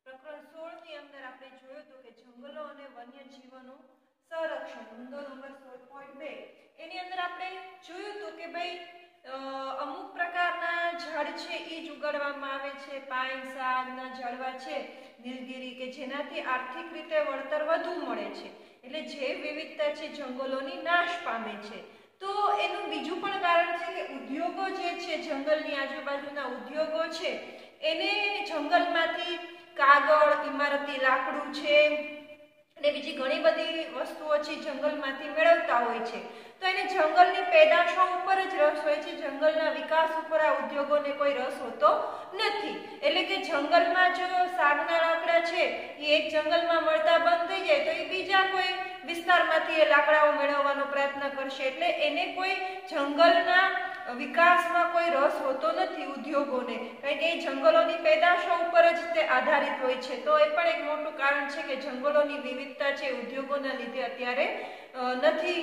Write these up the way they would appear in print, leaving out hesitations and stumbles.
પ્રકરણ 16 ની અંદર આપણે જોયું હતું કે જંગલો અને વન્યજીવોનું સંરક્ષણ મુદ્દો નંબર 16.2 એની અંદર આપણે જોયું હતું કે ભાઈ અમુક પ્રકારના ઝાડ છે એ જ ઉગાડવામાં આવે છે, પાઇન સાગના ઝાડવા છે, નીલગિરી, કે જેનાથી આર્થિક રીતે વળતર વધુ મળે છે, એટલે જૈવ વિવિધતા છે જંગલોની નાશ પામે છે। તો એનું બીજું પણ કારણ છે કે ઉદ્યોગો જે છે, જંગલની આજુબાજુના ઉદ્યોગો છે, એને જંગલમાંથી કાગળ, ઇમારતી લાકડું છે અને બીજી ઘણી બધી વસ્તુઓ છે જંગલમાંથી મેળવતા હોય છે। તો એને જંગલની પેદાશો ઉપર જ રસ હોય છે, જંગલના વિકાસ ઉપર આ ઉદ્યોગોને કોઈ રસ હોતો નથી। એટલે કે જંગલમાં જો સાગના લાકડા છે એ એક જંગલમાં મળતા બંધ થઈ જાય તો એ બીજા કોઈ વિસ્તારમાંથી એ લાકડાઓ મેળવવાનો પ્રયત્ન કરશે, એટલે એને કોઈ જંગલના વિકાસમાં કોઈ રસ હોતો નથી ઉદ્યોગોને, કારણ કે એ જંગલોની પેદાશો ઉપર જ તે આધારિત હોય છે। તો એ પણ એક મોટું કારણ છે કે જંગલોની વિવિધતા છે ઉદ્યોગોના લીધે અત્યારે નથી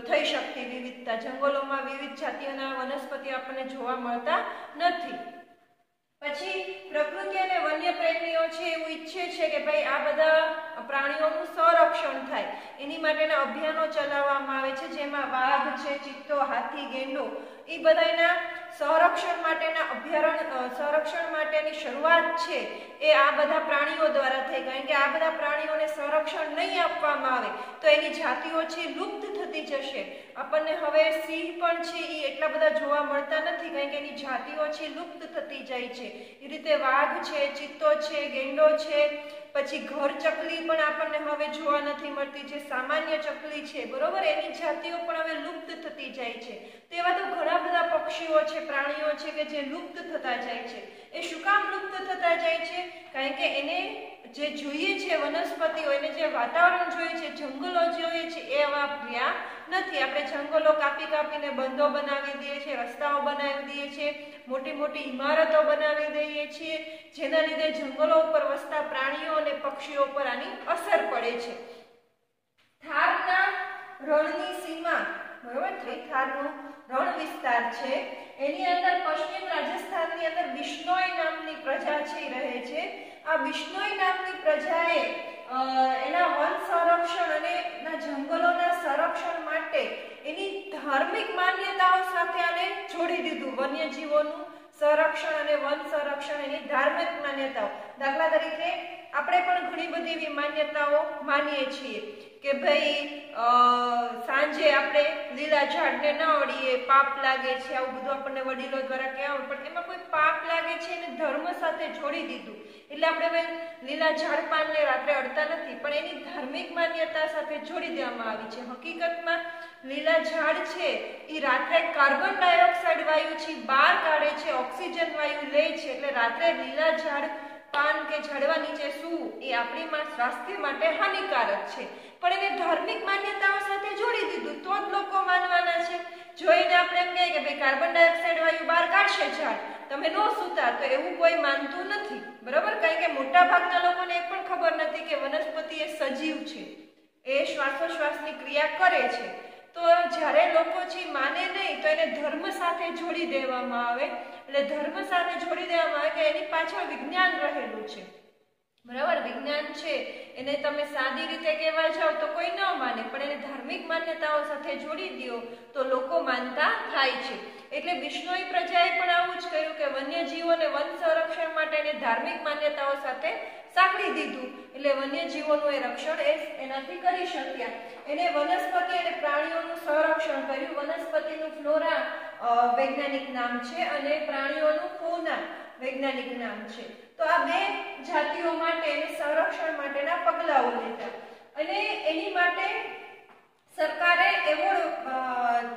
થઈ શકતી વિવિધતા, જંગલોમાં વિવિધ જાતિઓના વનસ્પતિ આપણને જોવા મળતા નથી। પછી પ્રકૃતિ અને વન્ય પ્રેમીઓ છે એવું ઈચ્છે છે કે ભાઈ આ બધા પ્રાણીઓનું સંરક્ષણ થાય, એની માટેના અભિયાનો ચલાવવામાં આવે છે, જેમાં વાઘ છે, ચિત્તો, હાથી, ગેંડો એ બધાના સંરક્ષણ માટેના અભયારણ્ય સંરક્ષણ માટેની શરૂઆત છે એ આ બધા પ્રાણીઓ દ્વારા થઈ, કારણ કે આ બધા પ્રાણીઓને સંરક્ષણ નહીં આપવામાં આવે તો એની જાતિઓ છે લુપ્ત થતી જશે। આપણને હવે સિંહ પણ છે એ એટલા બધા જોવા મળતા નથી, કારણ કે એની જાતિઓ છે લુપ્ત થતી જાય છે। એ રીતે વાઘ છે, ચિત્તો છે, ગેંડો છે, પછી ઘર ચકલી પણ આપણને હવે જોવા નથી મળતી, જે સામાન્ય ચકલી છે બરોબર, એની જાતિઓ પણ હવે લુપ્ત થતી જાય છે। તેવા તો ઘણા બધા પક્ષીઓ છે, પ્રાણીઓ છે કે જે લુપ્ત થતા જાય છે। એ શું કામ લુપ્ત થતા જાય છે? કારણ કે એને જે જોઈએ છે વનસ્પતિઓ, એને જે વાતાવરણ જોઈએ છે, જંગલો જોઈએ છે એ આવા રહ્યા નથી। આપણે જંગલો કાપી કાપીને બંધો બનાવી દઈએ છીએ, રસ્તાઓ બનાવી દઈએ છીએ, મોટી મોટી ઇમારતો બનાવી દઈએ છીએ, જેના લીધે જંગલો ઉપર વસતા પ્રાણીઓ અને પક્ષીઓ પર આની અસર પડે છે। થારના રણની સીમા બરોબર, થારનો રણ વિસ્તાર છે એની અંદર પશ્ચિમ રાજસ્થાનની અંદર બિશ્નોઈ નામની પ્રજા છે રહે છે। આ બિશ્નોઈ નામની પ્રજાએ એના વન સંરક્ષણ અને એના જંગલોના સંરક્ષણ માટે એની ધાર્મિક માન્યતાઓ સાથે આને જોડી દીધું। વન્યજીવોનું સંરક્ષણ અને વન સંરક્ષણ એની ધાર્મિક માન્યતાઓ, દાખલા તરીકે આપણે પણ ઘણી બધી એવી માન્યતાઓ માનીએ છીએ કે ભાઈ સાંજે આપણે લીલા ઝાડને ન અડીએ, પાપ લાગે છે, આવું બધું આપણને વડીલો દ્વારા કહેવામાં, પણ એમાં કોઈ પાપ લાગે છે એને ધર્મ સાથે જોડી દીધું, એટલે આપણે લીલા ઝાડ પાનને રાત્રે અડતા નથી, પણ એની ધાર્મિક માન્યતા સાથે જોડી દેવામાં આવી છે। હકીકતમાં લીલા ઝાડ છે એ રાત્રે કાર્બન ડાયોક્સાઇડ વાયુ છે બહાર કાઢે છે, ઓક્સિજન વાયુ લે છે, એટલે રાત્રે લીલા ઝાડ પાન કે ઝાડવા નીચે સૂવું એ આપણી સ્વાસ્થ્ય માટે હાનિકારક છે, પણ એને ધાર્મિક માન્યતાઓ સાથે જોડી દીધું તો જ લોકો માનવાના છે। જોઈને આપણે એમ કહીએ કે ભાઈ કાર્બન ડાયોક્સાઇડ વાયુ બહાર કાઢશે ઝાડ, તમે ન સૂતા, તો એવું કોઈ માનતું નથી બરાબર, કારણ કે મોટા ભાગના લોકોને એ પણ ખબર નથી કે વનસ્પતિ એ સજીવ છે, એ શ્વાસોશ્વાસની ક્રિયા કરે છે। તો જ્યારે લોકો છે માને નહીં તો એને ધર્મ સાથે જોડી દેવામાં આવે, એટલે ધર્મ સાથે જોડી દેવામાં આવે કે એની પાછળ વિજ્ઞાન રહેલું છે બરાબર, વિજ્ઞાન છે એને તમે સાદી રીતે કહેવા જાઓ તો કોઈ ન માને, પણ એને ધાર્મિક માન્યતાઓ સાથે જોડી દો તો લોકો માનતા થાય છે। એટલે બિશ્નોઈ પ્રજાએ પણ આવું જ કર્યું કે વન્યજીવોને વન સંરક્ષણ માટે એને ધાર્મિક માન્યતાઓ સાથે સાંકળી દીધું, એટલે વન્યજીવોનું એ રક્ષણ એનાથી કરી શક્યા। એને વનસ્પતિ અને પ્રાણીઓનું સંરક્ષણ કર્યું। વનસ્પતિનું ફ્લોરા વૈજ્ઞાનિક નામ છે અને પ્રાણીઓનું ફૌના વૈજ્ઞાનિક નામ છે। તો આ બે જાતિઓ માટે એને સંરક્ષણ માટેના પગલાઓ લીધા અને એની માટે સરકારે એવોર્ડ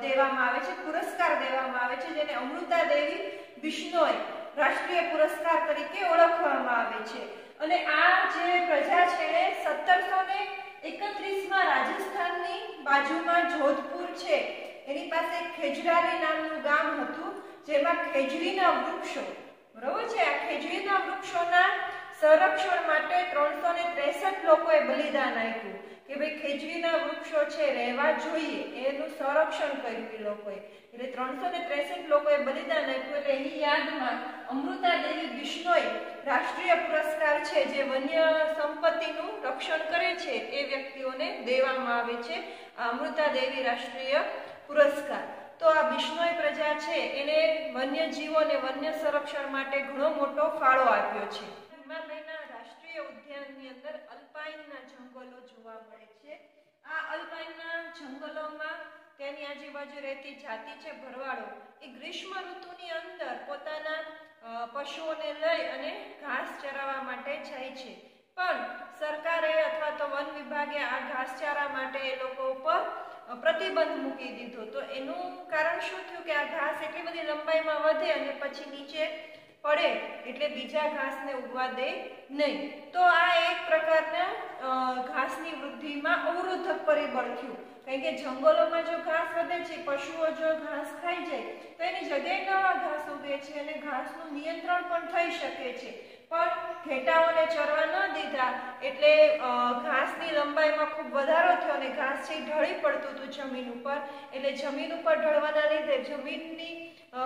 દેવામાં આવે છે, પુરસ્કાર દેવામાં આવે છે, જેને અમૃતા દેવી બિશ્નોઈ રાષ્ટ્રીય પુરસ્કાર તરીકે ઓળખવામાં આવે છે। અને આ જે પ્રજા છે એ 1731માં રાજસ્થાનની બાજુમાં જોધપુર છે એની પાસે ખેજરાની નામનું ગામ હતું, જેમાં ખેજરીના વૃક્ષો બરોબર છે, આ ખેજરીના વૃક્ષોના સંરક્ષણ માટે 363 લોકોએ બલિદાન આપ્યું। કે ભાઈ ખેજવીના વૃક્ષો છે રહેવા જોઈએ, એનું સંરક્ષણ કર્યું એ લોકોએ. એટલે 363 લોકોએ બલિદાન આપ્યું. એટલે એની યાદમાં અમૃતા દેવી બિશ્નોઈ રાષ્ટ્રીય પુરસ્કાર છે જે વન્ય સંપત્તિનું રક્ષણ કરે છે એ વ્યક્તિઓને દેવામાં આવે છે આ અમૃતા દેવી રાષ્ટ્રીય પુરસ્કાર. તો આ બિશ્નોઈ પ્રજા છે એને વન્યજીવો અને વન્ય સંરક્ષણ માટે ઘણો મોટો ફાળો આપ્યો છે. હિમાલયના રાષ્ટ્રીય ઉદ્યાનની અંદર અલ્પાઇનના જંગલો જોવા મળે છે. આ અલ્પાઇનના જંગલોમાં તેની આજુબાજુ રહેતી જાતિ છે ભરવાડો, એ ગ્રીષ્મ ઋતુની અંદર પોતાના પશુઓને લઈ અને ઘાસ ચરાવવા માટે જાય છે. પણ સરકારે અથવા તો વન વિભાગે આ ઘાસચારા માટે એ લોકો ઉપર પ્રતિબંધ મૂકી દીધો. તો એનું કારણ શું થયું કે આ ઘાસ એટલી બધી લંબાઈમાં વધે અને પછી નીચે પડે એટલે બીજા ઘાસને ઉગવા દે નહીં. તો આ એક પ્રકારના ઘાસની વૃદ્ધિમાં અવરોધક પરિબળ થયું. કારણ કે જંગલોમાં જો ઘાસ વધે છે, પશુઓ જો ઘાસ ખાઈ જાય તો એની જગ્યાએ નવા ઘાસ ઉગે છે અને ઘાસનું નિયંત્રણ પણ થઈ શકે છે. પણ ઘેટાઓને ચરવા ન દીધા એટલે ઘાસની લંબાઈમાં ખૂબ વધારો થયો અને ઘાસ છે ઢળી પડતું હતું જમીન ઉપર. એટલે જમીન ઉપર ઢળવાના લીધે જમીનની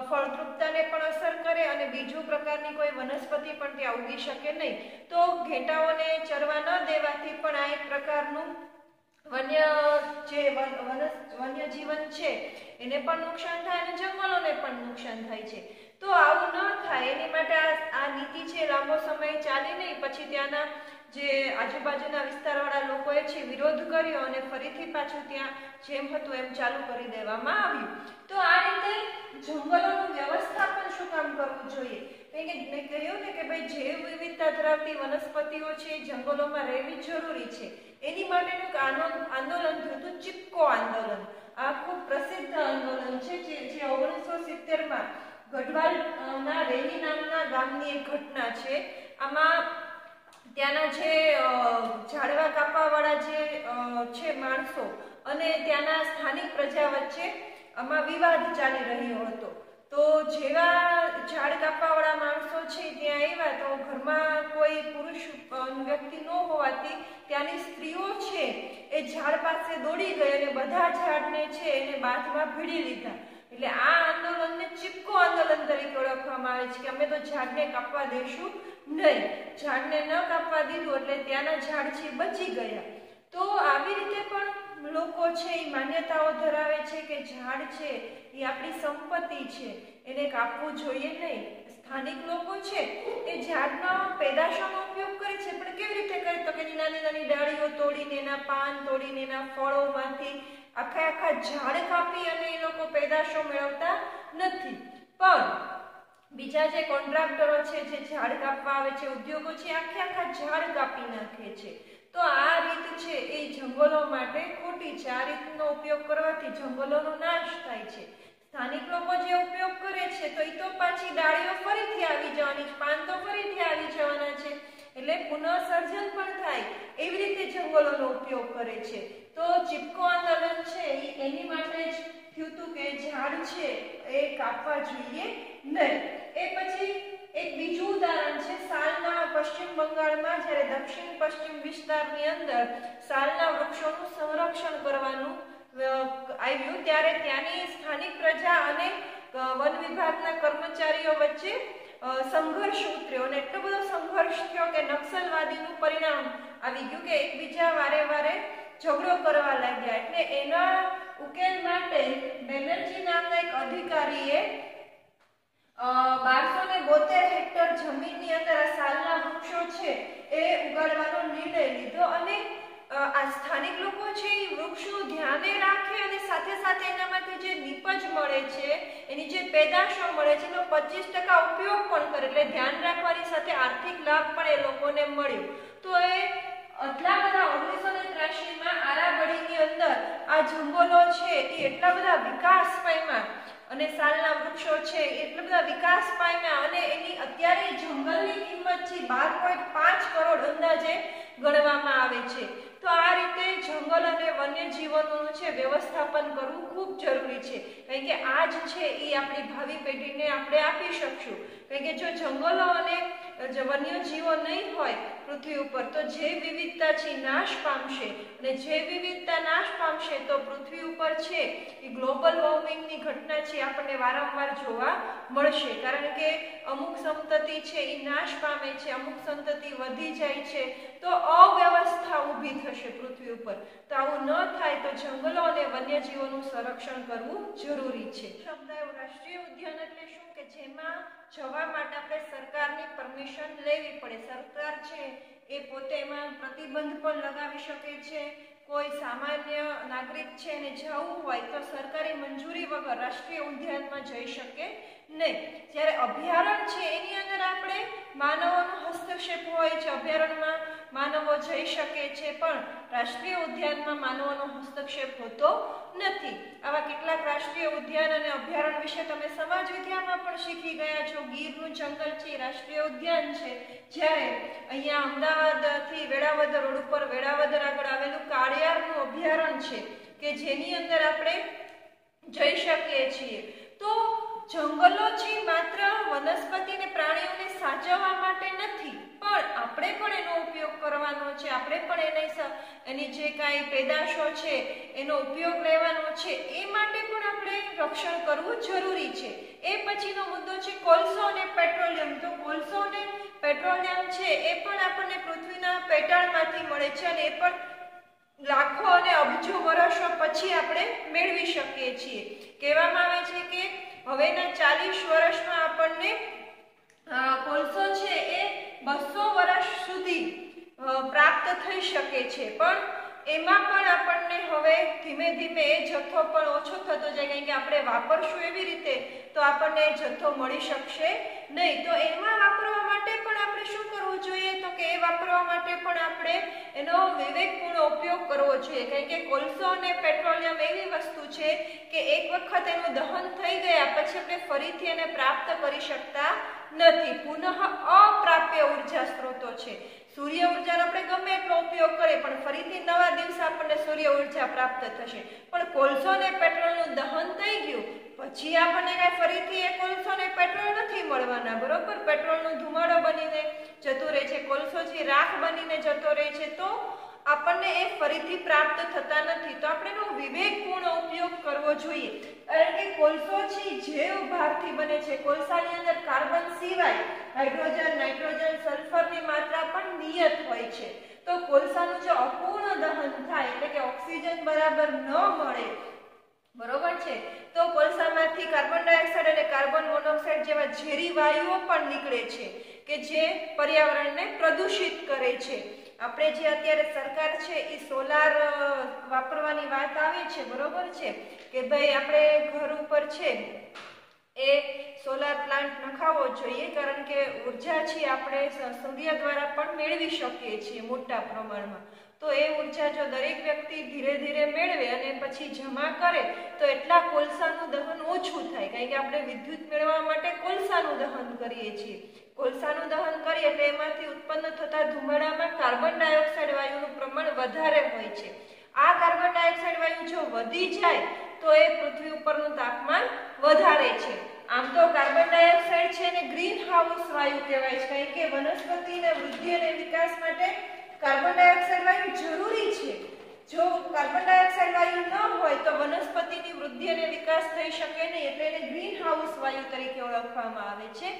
ફળદ્રુપતાને પણ અસર કરે અને બીજું પ્રકારની કોઈ વનસ્પતિ પણ ત્યાં ઉગી શકે નહીં. તો ઘેટાઓને ચરવા ન દેવાથી પણ આ એક પ્રકારનું વન્યજીવન છે એને પણ નુકસાન થાય અને જંગલોને પણ નુકસાન થાય છે. તો આવું ન થાય એની માટે આ નીતિ છે લાંબો સમય ચાલી નહીં. પછી ત્યાંના જે આજુબાજુના વિસ્તારવાળા લોકોએ છે વિરોધ કર્યો અને ફરીથી પાછું ત્યાં જેમ હતું એમ ચાલુ કરી દેવામાં આવ્યું. તો આ રીતે જંગલોનું વ્યવસ્થાપન શું કામ કરવું જોઈએ? કારણ કે મેં કહ્યું ને કે ભાઈ જૈવ વિવિધતા ધરાવતી વનસ્પતિઓ છે એ જંગલોમાં રહેવી જરૂરી છે. એની માટેનું આંદોલન થયું હતું ચિપકો આંદોલન. આ ખૂબ પ્રસિદ્ધ આંદોલન છે જે 1970માં ગઢવાલના રેલી નામના ગામની એક ઘટના છે. આમાં ત્યાંના જે ઝાડવા કાપવાવાળા જે છે માણસો અને ત્યાંના સ્થાનિક પ્રજા વચ્ચે આમાં વિવાદ ચાલી રહ્યો હતો. તો જેવા ઝાડ કાપવાવાળા માણસો છે ત્યાં આવ્યા તો ઘરમાં કોઈ પુરુષ વ્યક્તિ ન હોવાથી ત્યાંની સ્ત્રીઓ છે એ ઝાડ પાસે દોડી ગઈ અને બધા ઝાડને છે એને બાથમાં ભીડી લીધા. એટલે આ આંદોલનને ચિપકો આંદોલન તરીકે ઓળખવામાં આવે છે કે અમે તો ઝાડને કાપવા દઈશું નહીં. ઝાડને ન કાપવા દીધું એટલે ત્યાંના ઝાડ છે બચી ગયા. તો આવી રીતે પણ લોકો છે એ માન્યતાઓ ધરાવે છે કે ઝાડ છે એ આપણી સંપત્તિ છે, એને કાપવું જોઈએ નહીં. સ્થાનિક લોકો છે એ ઝાડના પેદાશોનો ઉપયોગ કરે છે, પણ કેવી રીતે કરે? તો કે નાની નાની ડાળીઓ તોડીને, એના પાન તોડીને, એના ફળોમાંથી આખા ઝાડ કાપી અને એ લોકો પેદાશો મેળવતા નથી. પણ બીજા જે કોન્ટ્રાક્ટરો છે જે ઝાડ કાપવા આવે છે, ઉદ્યોગો છે, આખા ઝાડ કાપી નાખે છે. તો આ રીત છે એ જંગલો માટે ખોટી છે. આ રીતનો ઉપયોગ કરવાથી જંગલોનો નાશ થાય છે. સ્થાનિક લોકો જે ઉપયોગ કરે છે તો એ તો પાછી ડાળીઓ ફરીથી આવી જવાની, પાન તો ફરીથી આવી જવાના છે, એટલે પુનઃસર્જન પણ થાય એવી રીતે જંગલોનો ઉપયોગ કરે છે. તો ચિપકો આંદોલન છે એની માટે જ થયું હતું કે ઝાડ છે એ કાપવા જોઈએ નહીં. એ પછી એક બીજું ઉદાહરણ છે સાલના પશ્ચિમ બંગાળમાં જ્યારે દક્ષિણ પશ્ચિમ વિસ્તારની અંદર સાલના વૃક્ષોનું સંરક્ષણ કરવાનું આવ્યું ત્યારે ત્યાંની સ્થાનિક પ્રજા અને વન વિભાગના કર્મચારીઓ વચ્ચે સંઘર્ષ ઉતર્યો અને એટલો બધો સંઘર્ષ થયો કે નક્સલવાદીનું પરિણામ આવી ગયું કે એકબીજા વારે વારે ઝઘડો કરવા લાગ્યા. એટલે એના ઉકેલ માટે બેનર્જી નામના એક અધિકારીએ 1272 હેક્ટર જમીનની અંદર આ સાલના વૃક્ષો છે એ ઉગાડવાનો નિર્ણય લીધો અને આ સ્થાનિક લોકો છે એ વૃક્ષનું ધ્યાને રાખે અને સાથે સાથે એનામાંથી જે નીપજ મળે છે, એની જે પેદાશો મળે છે એનો 25% ઉપયોગ પણ કરે. એટલે ધ્યાન રાખવાની સાથે આર્થિક લાભ પણ એ લોકોને મળ્યો. તો એ આટલા બધા 1983માં આરાવળીની અંદર આ જંગલો છે એ એટલા બધા વિકાસ પામ્યા અને સાલના વૃક્ષો છે એટલા બધા વિકાસ પામ્યા અને એની અત્યારે જંગલની કિંમત છે 12.5 કરોડ અંદાજે ગણવામાં આવે છે. તો આ રીતે જંગલ અને વન્યજીવનોનું છે વ્યવસ્થાપન કરવું ખૂબ જરૂરી છે. કારણ કે આ જ છે એ આપણી ભાવિ પેઢીને આપણે આપી શકશું. કારણ કે જો જંગલો અને વન્યજીવો નહીં હોય પૃથ્વી ઉપર તો જૈવ વિવિધતા છે નાશ પામશે, અને જૈવ વિવિધતા નાશ પામશે તો પૃથ્વી ઉપર છે એ ગ્લોબલ વોર્મિંગની ઘટના છે આપણને વારંવાર જોવા મળશે, કારણ કે અમુક સંતતિ છે એ નાશ પામે છે, અમુક સંતતિ વધી જાય છે તો અવ્યવસ્થા ઊભી થશે પૃથ્વી ઉપર. તો આવું ન થાય તો જંગલો અને વન્યજીવોનું સંરક્ષણ કરવું જરૂરી છે. રાષ્ટ્રીય ઉદ્યાન એટલે શું કે જેમાં જવા માટે આપણે સરકારની પરમિશન લેવી પડે. સરકાર છે એ પોતે એમાં પ્રતિબંધ પણ લગાવી શકે છે. કોઈ સામાન્ય નાગરિક છે એને જવું હોય તો સરકારી મંજૂરી વગર રાષ્ટ્રીય ઉદ્યાનમાં જઈ શકે નહીં. જ્યારે અભયારણ્ય છે એની અંદર આપણે માનવોનો હસ્તક્ષેપ હોય છે, અભયારણ્યમાં માનવો જઈ શકે છે પણ રાષ્ટ્રીય ઉદ્યાનમાં માનવોનો હસ્તક્ષેપ હોતો નથી. આવા કેટલાક રાષ્ટ્રીય ઉદ્યાન અને અભયારણ્ય વિશે તમે સમાજ વિદ્યામાં પણ શીખી ગયા છો. ગીરનું જંગલ છે રાષ્ટ્રીય ઉદ્યાન છે, જ્યારે અહીંયા અમદાવાદથી વેળાવદર રોડ ઉપર વેળાવદર આગળ આવેલું કાળિયારનું અભયારણ્ય છે કે જેની અંદર આપણે જઈ શકીએ છીએ. તો જંગલો છે માત્ર વનસ્પતિ અને પ્રાણીઓને સાચવવા માટે નથી, પણ આપણે પણ એનો ઉપયોગ કરવાનો છે, આપણે પણ એની જે કાંઈ પેદાશો છે એનો ઉપયોગ લેવાનો છે, એ માટે પણ આપણે રક્ષણ કરવું જરૂરી છે. એ પછીનો મુદ્દો છે કોલસો અને પેટ્રોલિયમ. તો કોલસો અને પેટ્રોલિયમ છે એ પણ આપણને પૃથ્વીના પેટાળમાંથી મળે છે અને એ પણ લાખો અને અબજો વર્ષો પછી આપણે મેળવી શકીએ છીએ. કહેવામાં આવે છે કે હવેના 40 વર્ષમાં આપણને કોલસો છે એ 200 વર્ષ સુધી પ્રાપ્ત થઈ શકે છે, પણ એમાં પણ આપણને હવે ધીમે ધીમે એ જથ્થો પણ ઓછો થતો જાય, કારણ કે આપણે વાપરશું એવી રીતે તો આપણને એ જથ્થો મળી શકશે નહીં. તો એમાં વાપરવા માટે પણ આપણે શું કરવું જોઈએ તો કે એ વાપરવા માટે પણ આપણે એનો વિવેકપૂર્ણ ઉપયોગ કરવો જોઈએ, કારણ કે કોલસો અને પેટ્રોલિયમ એવી વસ્તુ છે કે એક વખત એનું દહન થઈ ગયા પછી આપણે ફરીથી એને પ્રાપ્ત કરી શકતા નથી. પુનઃ અપ્રાપ્ય ઉર્જા સ્ત્રોતો છે. સૂર્ય ઉર્જાનો આપણે ગમે એટલો ઉપયોગ કરીએ પણ ફરીથી નવા દિવસે આપણને સૂર્ય ઉર્જા પ્રાપ્ત થશે, પણ કોલસો અને પેટ્રોલનું દહન થઈ ગયું પછી આપણને કઈ ફરીથી એ કોલસો અને પેટ્રોલ નથી મળવાના, બરોબર. પેટ્રોલનો ધુમાડો બનીને જતો રહે છે, કોલસો જે રાખ બનીને જતો રહે છે, તો આપણને એ ફરીથી પ્રાપ્ત થતા નથી. તો આપણે એનો વિવેકપૂર્ણ ઉપયોગ કરવો જોઈએ, કારણ કે કોલસો છે જૈવ ભારથી બને છે. કોલસાની અંદર કાર્બન સિવાય હાઇડ્રોજન, નાઇટ્રોજન, સલ્ફરની માત્રા પણ નિયત હોય છે. તો કોલસાનું જો અપૂર્ણ દહન થાય એટલે કે ઓક્સિજન બરાબર ન મળે, બરોબર છે, તો કોલસામાંથી કાર્બન ડાયોક્સાઇડ અને કાર્બન મોનોક્સાઇડ જેવા ઝેરી વાયુઓ પણ નીકળે છે કે જે પર્યાવરણને પ્રદૂષિત કરે છે. આપણે જે અત્યારે સરકાર છે એ સોલાર વાપરવાની વાત આવી છે, બરોબર છે, કે ભાઈ આપણે ઘર ઉપર છે એ સોલાર પ્લાન્ટ નખાવવો જોઈએ, કારણ કે ઉર્જા છે આપણે સૂર્ય દ્વારા પણ મેળવી શકીએ છીએ મોટા પ્રમાણમાં. તો એ ઉર્જા જો દરેક વ્યક્તિ ધીરે ધીરે મેળવે અને પછી જમા કરે તો એટલા કોલસાનું દહન ઓછું થાય, કારણ કે આપણે વિદ્યુત મેળવવા માટે કોલસાનું દહન કરીએ છીએ. કોલસાનું દહન કરીએ એટલે એમાંથી ઉત્પન્ન થતા ધુમાડામાં કાર્બન ડાયોક્સાઇડ વાયુનું પ્રમાણ વધારે હોય છે. આ કાર્બન ડાયોક્સાઇડ વાયુ જો વધી જાય તો એ પૃથ્વી ઉપરનું તાપમાન વધારે છે. આમ તો કાર્બન ડાયોક્સાઇડ છે એને ગ્રીન હાઉસ વાયુ કહેવાય છે, કારણ કે વનસ્પતિના વૃદ્ધિ અને વિકાસ માટે કાર્બન ડાયોક્સાઇડ વાયુ જરૂરી છે. જો કાર્બન ડાયોક્સાઇડ વાયુ ન હોય તો વનસ્પતિની વૃદ્ધિ અને વિકાસ થઈ શકે નહીં, એટલે એને ગ્રીન હાઉસ વાયુ તરીકે ઓળખવામાં આવે છે.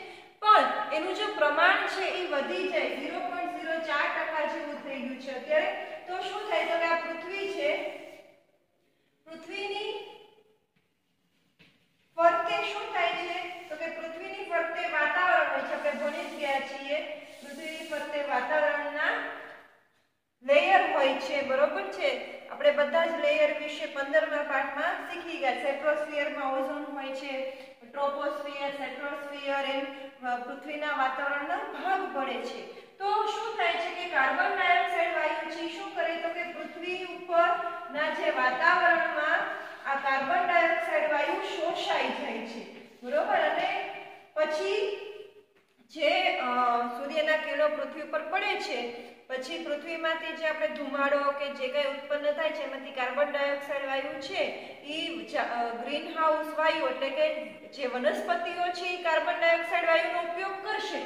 પણ એનું જો પ્રમાણ છે એ વધી જાય 0.04% જેવું થઈ ગયું છે અત્યારે, તો શું થાય તો કે આ પૃથ્વી છે, પૃથ્વીની ફરતે શું થાય છે તો કે પૃથ્વીની ફરતે વાતાવરણ હોય છે. આપણે ભણી જ ગયા છીએ પૃથ્વીની ફરતે વાતાવરણના લેયર હોય છે, બરોબર છે. આપણે બધા જ લેયર વિશે 15મા પાઠમાં શીખી ગયા. સેટ્રોસ્ફિયરમાં ઓઝોન હોય છે, ટ્રોપોસ્ફિયર, સેટ્રોસ્ફિયર એમ પૃથ્વીના વાતાવરણના ભાગ પડે છે. તો શું થાય છે કે કાર્બન ડાયોક્સાઇડ વાયુ છે શું કરે તો કે પૃથ્વી ઉપરના જે વાતાવરણમાં આ કાર્બન ડાયોક્સાઇડ વાયુ શોષાઈ જાય છે, બરોબર. અને પછી જે સૂર્યના કિરણો પૃથ્વી ઉપર પડે છે પછી પૃથ્વીમાંથી જે આપણે ધુમાડો કે જે કંઈ ઉત્પન્ન થાય છે એમાંથી કાર્બન ડાયોક્સાઇડ વાયુ છે એ ગ્રીન હાઉસ વાયુ એટલે કે જે વનસ્પતિઓ છે એ કાર્બન ડાયોક્સાઇડ વાયુનો ઉપયોગ કરશે,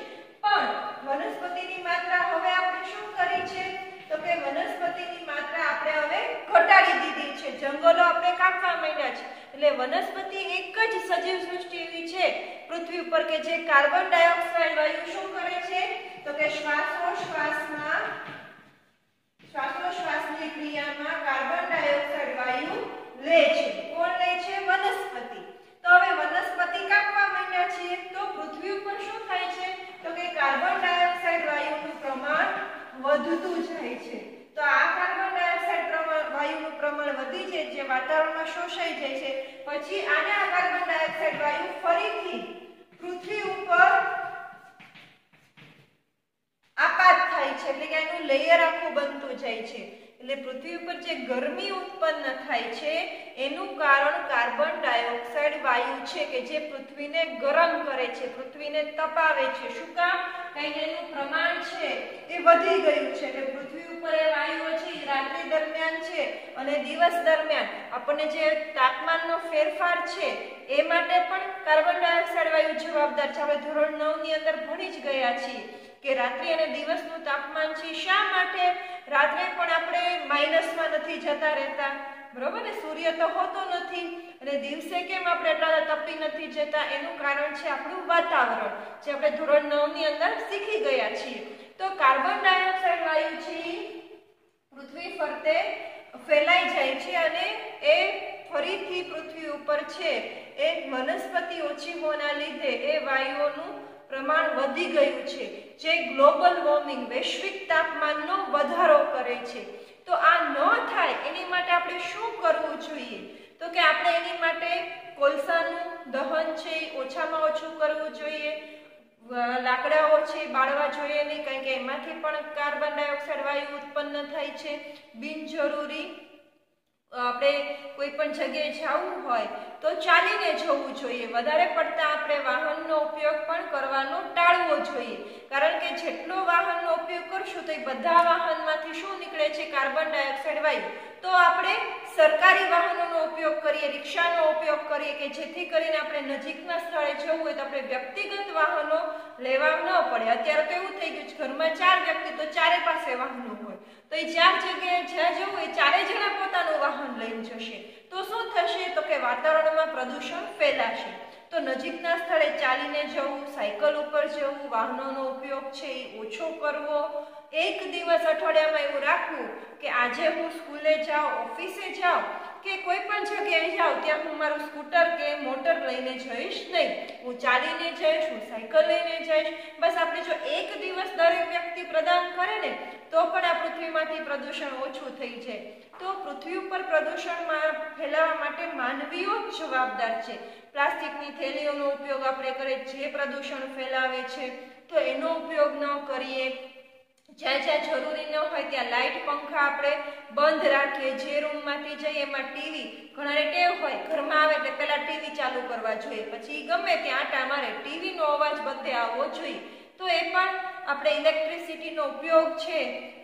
પણ વનસ્પતિની માત્રા હવે આપણે શું કરી છે તો કે વનસ્પતિની માત્રા આપણે હવે ઘટાડી દીધી છે, જંગલો આપણે કાપવા માંડ્યા છે, એટલે વનસ્પતિ એક જ સજીવ સૃષ્ટિ એવી છે પૃથ્વી ઉપર કે જે કાર્બન ડાયોક્સાઇડ વાયુ શું કરે છે તો કે શ્વાસોશ્વાસની ક્રિયામાં કાર્બન ડાયોક્સાઇડ વાયુ લે છે. કોણ લે છે? વનસ્પતિ. તો હવે વનસ્પતિ કાપવા માંડ્યા છીએ તો પૃથ્વી ઉપર શું થાય છે તો કે કાર્બન ડાયોક્સાઇડ વાયુનું પ્રમાણ વધતું જાય છે. તો આ કાર્બન ડાયોક્સાઇડ વાયુનું પ્રમાણ વધી જાય જે વાતાવરણમાં શોષાઈ જાય છે, પછી આને આ કાર્બન ડાયોક્સાઇડ વાયુ ફરીથી પૃથ્વી ઉપર આપાત થાય છે, એટલે કે એનું લેયર આખું બનતું જાય છે. એટલે પૃથ્વી ઉપર જે ગરમી ઉત્પન્ન થાય છે એનું કારણ કાર્બન ડાયોક્સાઇડ વાયુ છે કે જે પૃથ્વીને ગરમ કરે છે, પૃથ્વીને તપાવે છે. શું કામ? કારણ કે એનું પ્રમાણ છે એ વધી ગયું છે, એટલે પૃથ્વી ઉપર એ વાયુઓ છે એ રાત્રિ દરમિયાન છે અને દિવસ દરમિયાન આપણને જે તાપમાનનો ફેરફાર છે એ માટે પણ કાર્બન ડાયોક્સાઇડ વાયુ જવાબદાર છે. આપણે ધોરણ 9 ની અંદર ભણી જ ગયા છીએ કે રાત્રિ અને દિવસનું તાપમાન છે શા માટે રાત્રે પણ આપણે માઈનસમાં નથી જતા રહેતા, બરોબર ને? સૂર્ય તો હોતો નથી અને દિવસે કેમ આપણે એટલા તપી નથી જતા? એનું કારણ છે આપણું વાતાવરણ, જે આપણે ધોરણ 9 ની અંદર શીખી ગયા છીએ. તો કાર્બન ડાયોક્સાઇડ વાયુ છે પૃથ્વી ફરતે ફેલાઈ જાય છે અને એ ફરીથી પૃથ્વી ઉપર છે એ વનસ્પતિ ઓછી હોવાના લીધે એ વાયુઓનું પ્રમાણ વધી ગયું છે, જે ગ્લોબલ વોર્મિંગ વૈશ્વિક તાપમાનનો વધારો કરે છે. તો આ ન થાય એની માટે આપણે શું કરવું જોઈએ તો કે આપણે એની માટે કોલસાનું દહન છે ઓછામાં ઓછું કરવું જોઈએ, લાકડાઓ છે બાળવા જોઈએ નહીં, કારણ કે એમાંથી પણ કાર્બન ડાયોક્સાઇડ વાયુ ઉત્પન્ન થાય છે. બિનજરૂરી આપણે કોઈ પણ જગ્યાએ જવું હોય તો ચાલીને જવું જોઈએ, વધારે પડતા આપણે વાહનનો ઉપયોગ પણ કરવાનો ટાળવો જોઈએ, કારણ કે જેટલો વાહનનો ઉપયોગ કરશું તો એ બધા વાહનમાંથી શું નીકળે છે? કાર્બન ડાયોક્સાઇડ વાયુ. તો આપણે સરકારી વાહનોનો ઉપયોગ કરીએ, રિક્ષાનો ઉપયોગ કરીએ કે જેથી કરીને આપણે નજીકના સ્થળે જવું હોય તો આપણે વ્યક્તિગત વાહનો લેવા ન પડે. અત્યારે તો એવું થઈ ગયું છે ઘરમાં 4 વ્યક્તિ તો ચારે પાસે વાહનો હોય, તો એ 4 જગ્યાએ જ્યાં જવું હોય 4 જણા પોતાનું વાહન લઈને જશે તો શું થશે તો કે વાતાવરણમાં પ્રદૂષણ ફેલાશે. તો નજીકના સ્થળે ચાલીને જવું, સાયકલ ઉપર જવું, વાહનોનો ઉપયોગ છે એ ઓછો કરવો. એક દિવસ અઠવાડિયામાં એવું રાખવું કે આજે હું સ્કૂલે જાઉં, ઓફિસે જાઉં કે કોઈ પણ જગ્યાએ જાઉં ત્યાં હું મારું સ્કૂટર કે મોટર લઈને જઈશ નહીં, હું ચાલીને જઈશ, હું સાયકલ લઈને જઈશ. બસ આપણે જો એક દિવસ દરેક વ્યક્તિ પ્રદાન કરે ને તો પણ આ પૃથ્વીમાંથી પ્રદૂષણ ઓછું થઈ જાય. તો પૃથ્વી ઉપર પ્રદૂષણમાં ફેલાવા માટે માનવીઓ જ જવાબદાર છે. પ્લાસ્ટિકની થેલીઓનો ઉપયોગ આપણે કરીએ જે પ્રદૂષણ ફેલાવે છે તો એનો ઉપયોગ ન કરીએ. જ્યાં જ્યાં જરૂરી ન હોય ત્યાં લાઇટ પંખા આપણે બંધ રાખીએ. જે રૂમમાંથી જઈએ એમાં ટીવી, ઘણાને ટેવ હોય ઘરમાં આવે એટલે પહેલા ટીવી ચાલુ કરવા જોઈએ, પછી ગમે ત્યાં આટા મારે, ટીવીનો અવાજ બધે આવવો જોઈએ. તો એ પણ આપણે ઇલેક્ટ્રિસિટીનો ઉપયોગ છે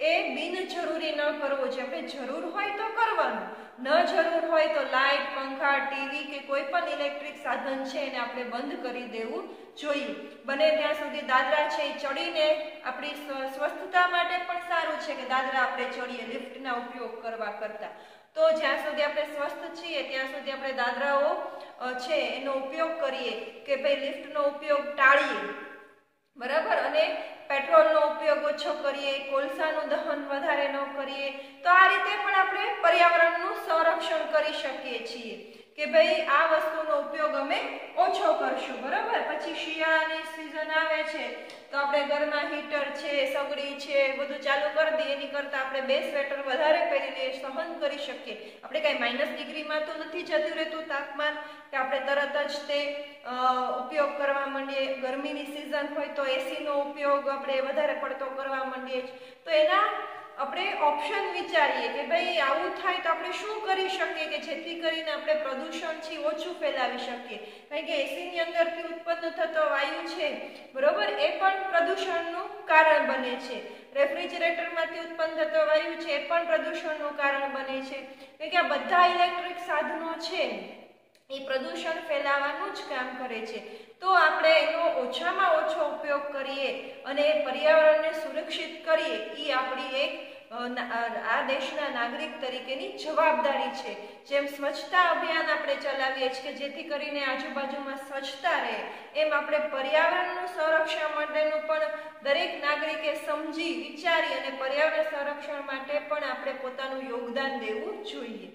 એ બિનજરૂરી ન કરવો જોઈએ. આપણે જરૂર હોય તો કરવાનું, ન જરૂર હોય તો લાઇટ પંખા ટીવી કે કોઈ પણ ઇલેક્ટ્રિક સાધન છે એને આપણે બંધ કરી દેવું જોઈએ. બને ત્યાં સુધી દાદરા છે એ ચડીને આપણી સ્વસ્થતા માટે પણ સારું છે કે દાદરા આપણે ચડીએ લિફ્ટના ઉપયોગ કરવા કરતા. તો જ્યાં સુધી આપણે સ્વસ્થ છીએ ત્યાં સુધી આપણે દાદરાઓ છે એનો ઉપયોગ કરીએ કે ભાઈ લિફ્ટનો ઉપયોગ ટાળીએ, બરાબર, અને પેટ્રોલનો ઉપયોગ ઓછો કરીએ, કોલસાનું દહન વધારે ન કરીએ. તો આ રીતે પણ આપણે પર્યાવરણનું સંરક્ષણ કરી શકીએ છીએ કે ભાઈ આ વસ્તુનો ઉપયોગ અમે ઓછો કરશું, બરાબર. પછી શિયાળાની સિઝન આવે છે તો આપણે ઘરમાં હીટર છે, સગડી છે બધું ચાલુ કરી દઈએ, એની કરતાં આપણે 2 સ્વેટર વધારે પહેરી લઈએ, સહન કરી શકીએ. આપણે કાંઈ -ડિગ્રીમાં તો નથી જતું રહેતું તાપમાન કે આપણે તરત જ તે ઉપયોગ કરવા માંડીએ. ગરમીની સિઝન હોય તો એસીનો ઉપયોગ આપણે વધારે પડતો કરવા માંડીએ. તો એના આપણે ઓપ્શન વિચારીએ કે ભાઈ આવું થાય તો આપણે શું કરી શકીએ કે જેથી કરીને આપણે પ્રદૂષણ છે ઓછું ફેલાવી શકીએ. કારણ કે એસીની અંદરથી ઉત્પન્ન થતો વાયુ છે, બરોબર, એ પણ પ્રદૂષણનું કારણ બને છે. રેફ્રિજરેટરમાંથી ઉત્પન્ન થતો વાયુ છે એ પણ પ્રદૂષણનું કારણ બને છે. કારણ કે આ બધા ઇલેક્ટ્રિક સાધનો છે એ પ્રદૂષણ ફેલાવવાનું જ કામ કરે છે. તો આપણે એનો ઓછામાં ઓછો ઉપયોગ કરીએ અને પર્યાવરણને સુરક્ષિત કરીએ એ આપણી એક આ દેશના નાગરિક તરીકેની જવાબદારી છે. જેમ સ્વચ્છતા અભિયાન આપણે ચલાવીએ છીએ કે જેથી કરીને આજુબાજુમાં સ્વચ્છતા રહે, એમ આપણે પર્યાવરણનું સંરક્ષણ માટેનું પણ દરેક નાગરિકે સમજી વિચારી અને પર્યાવરણ સંરક્ષણ માટે પણ આપણે પોતાનું યોગદાન દેવું જોઈએ.